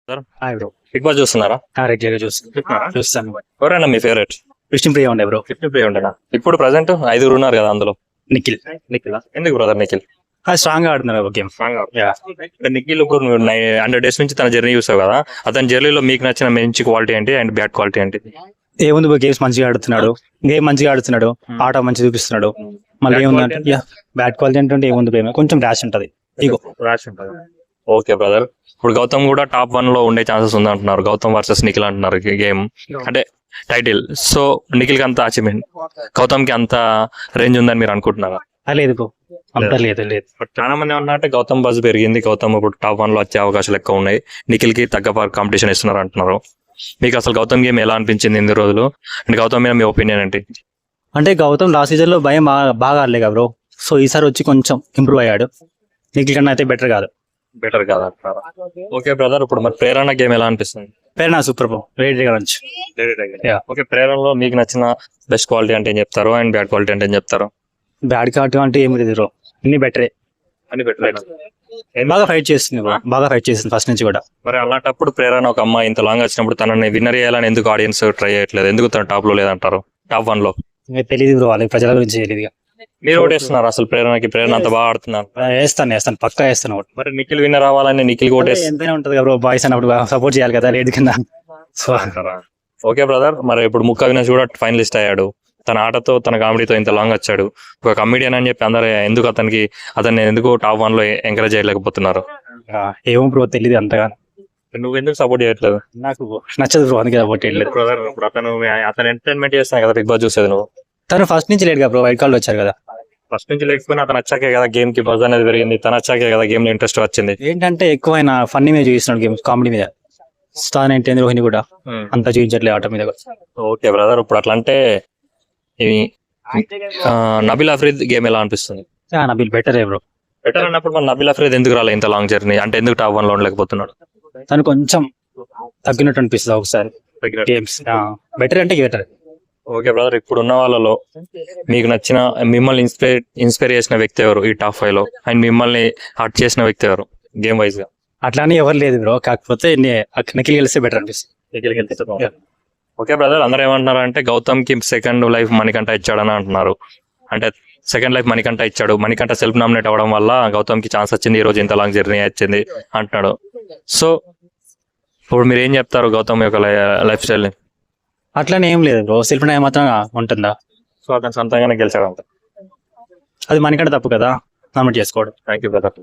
Sir hi bro. Big boss చూస్తున్నారా? Regular గా చూస్తాను. ఎవరైనా మీ ఫేవరెట్? విష్ణుప్రియ ఉండే బ్రో. విష్ణుప్రియ ఉండేనా? ఇప్పుడు ప్రజెంట్ 5 ఉన్నారు కదా అందులో. నిఖిల్ నిఖిల్ ఎందుకు బ్రదర్ నిఖిల్? స్ట్రాంగ్ గా ఆడుతున్నారు గేమ్. నిఖిల్ ఇప్పుడు నువ్వు 100 days నుంచి తన జర్నీ చూసావు కదా, అతని జర్నీలో మీకు నచ్చిన మంచి క్వాలిటీ ఏంటి అండ్ బ్యాడ్ క్వాలిటీ ఏంటి? ఏముంది బ్రో, గేమ్స్ మంచిగా ఆడుతున్నాడు, ఆట మంచి చూపిస్తున్నాడు. మళ్ళీ ఏముందంటే బ్యాడ్ క్వాలిటీ అంటే ఏముంది బ్రో, కొంచెం ర్యాష్ ఉంటది, ఇగో రాసి ఉంటుంది. ఓకే బ్రదర్, ఇప్పుడు గౌతమ్ కూడా టాప్ 1 లో ఉండే ఛాన్సెస్ ఉంది అంటున్నారు. గౌతమ్ వర్సెస్ నిఖిల్ అంటున్నారు గేమ్ అంటే టైటిల్. సో నిఖిల్ కి అంత అచీవ్మెంట్, గౌతమ్ కి అంత రేంజ్ ఉందని మీరు అనుకుంటున్నారా? లేదు బ్రో, అంత లేదు. బట్ చాలా మంది ఏమన్నారంటే గౌతమ్ బజ్ పెరిగింది, గౌతమ్ ఇప్పుడు టాప్ 1 లో వచ్చే అవకాశాలు ఎక్కువ ఉన్నాయి, నిఖిల్ కి తగ్గ కాంపిటీషన్ ఇస్తున్నారు అంటున్నారు. మీకు అసలు గౌతమ్ గేమ్ ఎలా అనిపించింది ఇన్ని రోజులు అండ్ గౌతమ్ మీద మీ ఒపీనియన్ ఏంటి? అంటే గౌతమ్ లాస్ట్ సీజన్ లో భయం బాగా ఆడలే కదా బ్రో, సో ఈసారి వచ్చి కొంచెం ఇంప్రూవ్ అయ్యాడు. నిఖిల్ కన్నా అయితే బెటర్ కాదు. బెటర్ కాదు అంటారా? ఓకే బ్రదర్, ఇప్పుడు మరి ప్రేరణ గేమ్ ఎలా అనిపిస్తుంది? పేరు సూపర్ బ్రో, రేట్ నుంచి. ఓకే, ప్రేరణలో మీకు నచ్చిన బెస్ట్ క్వాలిటీ అంటే ఏం చెప్తారు అండ్ బ్యాడ్ క్వాలిటీ అంటే ఏం చెప్తారు? బ్యాడ్ క్వాలిటీ అంటే ఏమి లేదు బ్రో, అన్ని బెటరే. అని బెటర్. బాగా ఫైట్ చేస్తుంది బ్రో, బాగా ఫైట్ చేస్తుంది ఫస్ట్ నుంచి కూడా. మరి అలాంటప్పుడు ప్రేరణ ఒక అమ్మాయి ఇంత లాంగ్ వచ్చినప్పుడు తనని విన్నర్ చేయాలని ఎందుకు ఆడియన్స్ ట్రై చేయట్లేదు? ఎందుకు తన టాప్ లో లేదంటారు, టాప్ 1 లో? తెలియదు బ్రో, వాళ్ళకి ప్రజల గురించి తెలియదు. మీరు ఓటేస్తున్నారు అసలు ప్రేరణకి? ప్రేరణ అంత బాగా ఆడుతున్నారు. వేస్తాను పక్కా వేస్తాను. మరి నిఖిల్ విన్నర్ అవ్వాలని నిఖిల్ ఓటేస్తారు. ఎంతైనా ఉంటది కదా బ్రో, బాయ్స్ అన్నప్పుడు సపోర్ట్ చేయాలి కదా లేదు కింద. సో ఓకే బ్రదర్, మరి ఇప్పుడు ముక్క అవినాష్ కూడా ఫైనలిస్ట్ అయ్యాడు. తన ఆటతో తన కామెడీతో ఇంత లాంగ్ వచ్చాడు. ఒక కమెడియన్ అని చెప్పి అందరూ ఎందుకు అతన్ని ఎందుకు టాప్ 1 లో ఎంకరేజ్ చేయలేకపోతున్నారు? ఏమో బ్రో, తెలియదు అంతగా. నువ్వు ఎందుకు సపోర్ట్ చేయట్లేదు? నాకు నచ్చదు బ్రో, అందుకే సపోర్ట్ చేయట్లేదు. అతను ఎంటర్టైన్మెంట్ చేస్తాను కదా బిగ్ బాస్ చూసేది నువ్వు. తను ఫస్ట్ నుంచి లేట్ కదా బ్రో, వైట్ కార్డ్ వచ్చారు కదా. ఫస్ట్ నుంచి లేకపోయినా అతను వచ్చాకే కదా గేమ్ కి బజ్ అనేది పెరిగింది, తను వచ్చాకే కదా గేమ్ లో ఇంట్రెస్ట్ వచ్చింది. ఏంటంటే ఎక్కువైనా ఫన్నీ మీద చూపిస్తున్నాడు, గేమ్స్ కామెడీ మీద. స్టార్ ఏంటి రోహిణి కూడా అంత చూపించట్లేదు ఆట మీద. ఓకే బ్రదర్, ఇప్పుడు అట్లా అంటే నబీల్ అఫ్రీద్ గేమ్ ఎలా అనిపిస్తుంది? Nabeel better bro. బెటర్ అన్నప్పుడు మన నబీల్ అఫ్రీద్ ఎందుకు రాలే ఇంత లాంగ్ జర్నీ, అంటే ఎందుకు టాప్ 1 లో ఉండలేకపోతున్నాడు? తను కొంచెం తగ్గినట్టు అనిపిస్తుంది ఒకసారి గేమ్స్. బెటర్ అంటే బెటర్. ఓకే బ్రదర్, ఇప్పుడు ఉన్న వాళ్ళలో మీకు నచ్చిన, మిమ్మల్ని ఇన్స్పైర్ చేసిన వ్యక్తి ఎవరు ఈ టాప్ 5 లో? అండ్ మిమ్మల్ని హర్ట్ చేసిన వ్యక్తి ఎవరు గేమ్ వైజ్ గా? అట్లానే ఎవరు లేదు బ్రో, కాకపోతే నిఖిల్ గెలిస్తే బెటర్ అనిపిస్తుంది. ఓకే బ్రదర్, అందరూ ఏమంటున్నారు అంటే గౌతమ్ కి సెకండ్ లైఫ్ మణికంఠ ఇచ్చాడని అంటున్నారు. అంటే సెకండ్ లైఫ్ మణికంఠ ఇచ్చాడు, మణికంఠ సెల్ఫ్ నామినేట్ అవ్వడం వల్ల గౌతమ్ కి ఛాన్స్ వచ్చింది, ఈ రోజు ఇంత లాంగ్ జర్నీ వచ్చింది అంటున్నాడు. సో ఇప్పుడు మీరు ఏం చెప్తారు గౌతమ్ యొక్క లైఫ్ స్టైల్ ని? అట్లానే ఏం లేదు బ్రో, సెల్ఫ్ నామినేట్ మాత్రం ఉంటుందా? సో అతను సొంతంగానే గెలిచాడు అంట. అది మణికంఠ తప్పు కదా నామినేట్ చేసుకోవడం. Thank you brother.